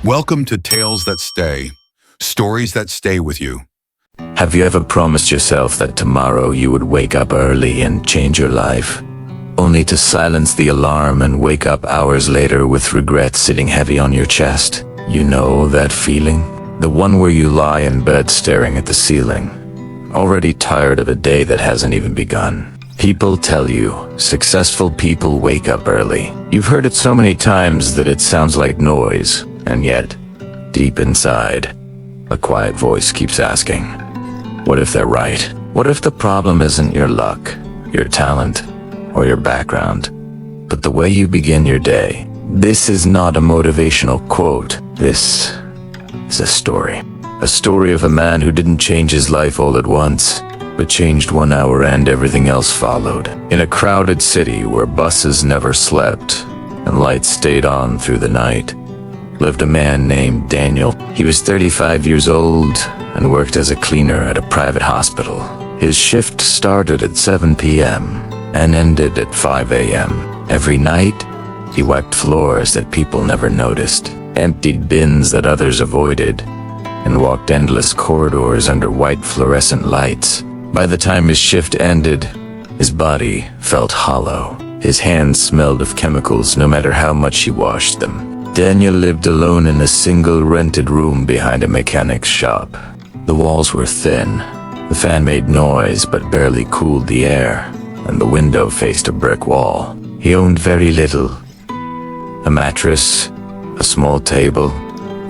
Welcome to Tales That Stay, stories that stay with you. Have you ever promised yourself that tomorrow you would wake up early and change your life, only to silence the alarm and wake up hours later with regret sitting heavy on your chest? You know that feeling? The one where you lie in bed staring at the ceiling, already tired of a day that hasn't even begun. People tell you, successful people wake up early. You've heard it so many times that it sounds like noise, and yet, deep inside, a quiet voice keeps asking, what if they're right? What if the problem isn't your luck, your talent, or your background, but the way you begin your day? This is not a motivational quote. This is a story. A story of a man who didn't change his life all at once, but changed 1 hour and everything else followed. In a crowded city where buses never slept and lights stayed on through the night, lived a man named Daniel. He was 35 years old and worked as a cleaner at a private hospital. His shift started at 7 p.m. and ended at 5 a.m. Every night, he wiped floors that people never noticed, emptied bins that others avoided, and walked endless corridors under white fluorescent lights. By the time his shift ended, his body felt hollow. His hands smelled of chemicals no matter how much he washed them. Daniel lived alone in a single rented room behind a mechanic's shop. The walls were thin. The fan made noise but barely cooled the air, and the window faced a brick wall. He owned very little. A mattress, a small table,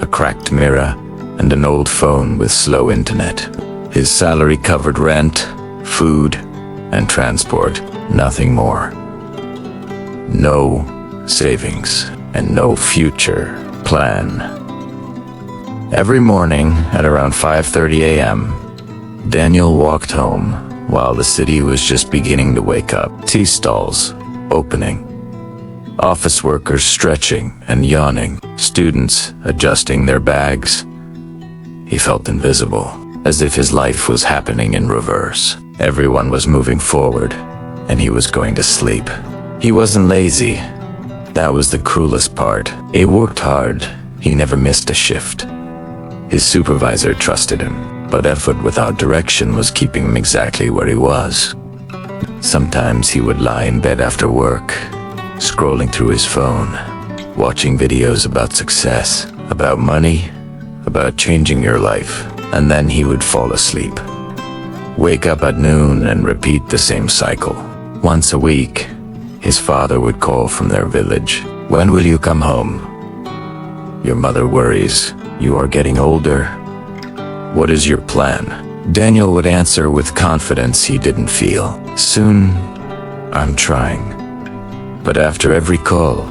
a cracked mirror, and an old phone with slow internet. His salary covered rent, food, and transport, nothing more. No savings and no future plan. Every morning at around 5:30 a.m., Daniel walked home while the city was just beginning to wake up. Tea stalls opening, office workers stretching and yawning, students adjusting their bags. He felt invisible, as if his life was happening in reverse. Everyone was moving forward, and he was going to sleep. He wasn't lazy. That was the cruelest part. He worked hard. He never missed a shift. His supervisor trusted him, but effort without direction was keeping him exactly where he was. Sometimes he would lie in bed after work, scrolling through his phone, watching videos about success, about money, about changing your life, and then he would fall asleep. Wake up at noon and repeat the same cycle. Once a week, his father would call from their village. When will you come home? Your mother worries. You are getting older. What is your plan? Daniel would answer with confidence he didn't feel. Soon, I'm trying. But after every call,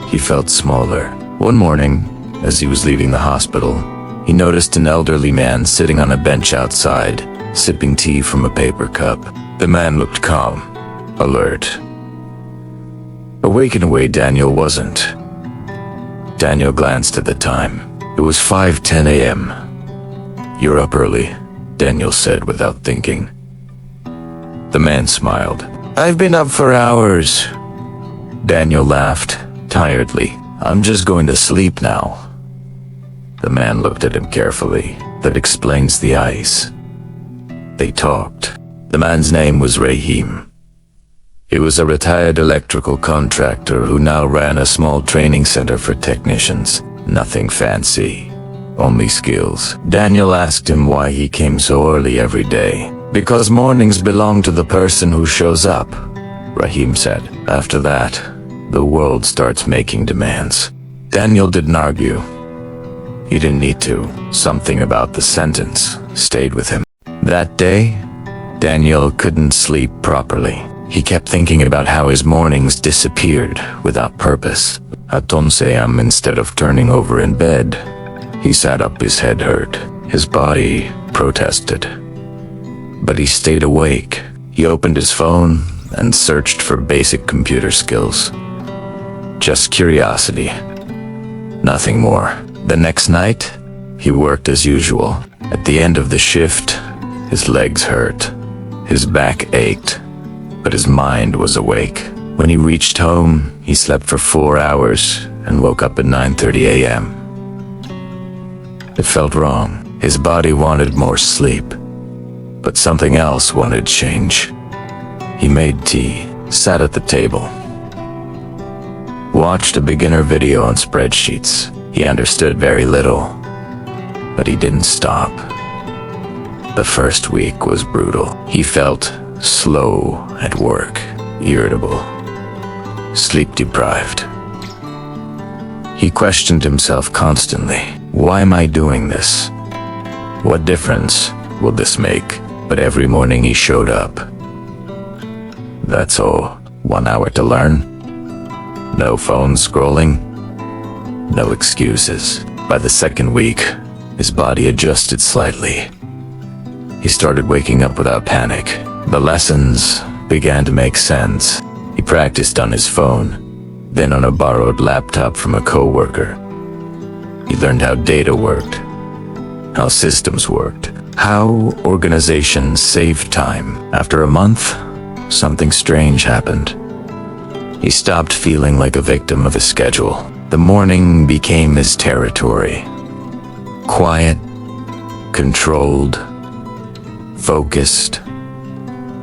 he felt smaller. One morning, as he was leaving the hospital, he noticed an elderly man sitting on a bench outside, sipping tea from a paper cup. The man looked calm, alert. Awake in a way Daniel wasn't. Daniel glanced at the time. It was 5:10 a.m. You're up early, Daniel said without thinking. The man smiled. I've been up for hours. Daniel laughed, tiredly. I'm just going to sleep now. The man looked at him carefully. That explains the ice. They talked. The man's name was Rahim. He was a retired electrical contractor who now ran a small training center for technicians. Nothing fancy, only skills. Daniel asked him why he came so early every day. Because mornings belong to the person who shows up, Rahim said. After that, the world starts making demands. Daniel didn't argue. He didn't need to. Something about the sentence stayed with him. That day, Daniel couldn't sleep properly. He kept thinking about how his mornings disappeared without purpose. At 11 a.m., instead of turning over in bed, he sat up, his head hurt. His body protested. But he stayed awake. He opened his phone and searched for basic computer skills. Just curiosity. Nothing more. The next night, he worked as usual. At the end of the shift, his legs hurt. His back ached, but his mind was awake. When he reached home, he slept for 4 hours and woke up at 9:30 a.m. It felt wrong. His body wanted more sleep, but something else wanted change. He made tea, sat at the table, watched a beginner video on spreadsheets. He understood very little, but he didn't stop. The first week was brutal. He felt slow at work, irritable, sleep deprived. He questioned himself constantly. Why am I doing this? What difference will this make? But every morning he showed up. That's all. 1 hour to learn. No phone scrolling. No excuses. By the second week, his body adjusted slightly. He started waking up without panic. The lessons began to make sense. He practiced on his phone, then on a borrowed laptop from a coworker. He learned how data worked, how systems worked, how organizations saved time. After a month, something strange happened. He stopped feeling like a victim of his schedule. The morning became his territory. Quiet, controlled, focused,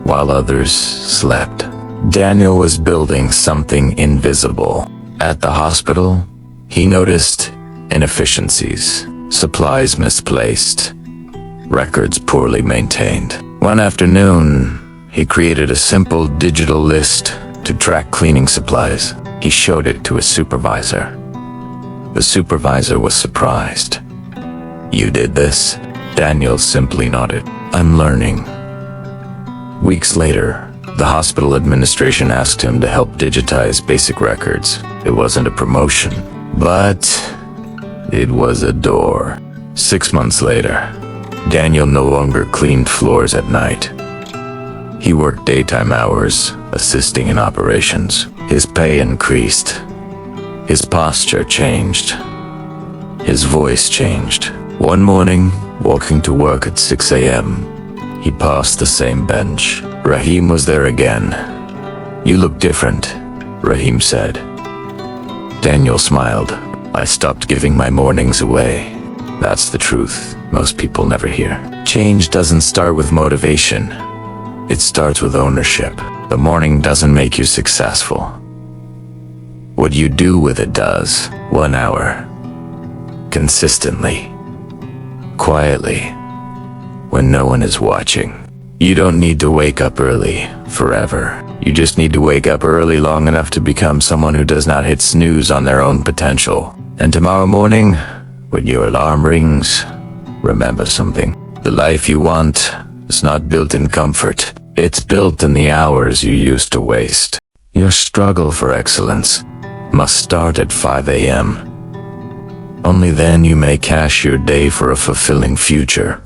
while others slept. Daniel was building something invisible. At the hospital, he noticed inefficiencies, supplies misplaced, records poorly maintained. One afternoon, he created a simple digital list to track cleaning supplies. He showed it to his supervisor. The supervisor was surprised. "You did this?" Daniel simply nodded. "I'm learning." Weeks later, the hospital administration asked him to help digitize basic records. It wasn't a promotion, but it was a door. 6 months later, Daniel no longer cleaned floors at night. He worked daytime hours, assisting in operations. His pay increased. His posture changed. His voice changed. One morning, walking to work at 6 a.m., he passed the same bench. Rahim was there again. "You look different," Rahim said. Daniel smiled. "I stopped giving my mornings away." That's the truth most people never hear. Change doesn't start with motivation. It starts with ownership. The morning doesn't make you successful. What you do with it does. 1 hour. Consistently. Quietly. When no one is watching. You don't need to wake up early forever. You just need to wake up early long enough to become someone who does not hit snooze on their own potential. And tomorrow morning, when your alarm rings, remember something. The life you want is not built in comfort. It's built in the hours you used to waste. Your struggle for excellence must start at 5 a.m. Only then you may cash your day for a fulfilling future.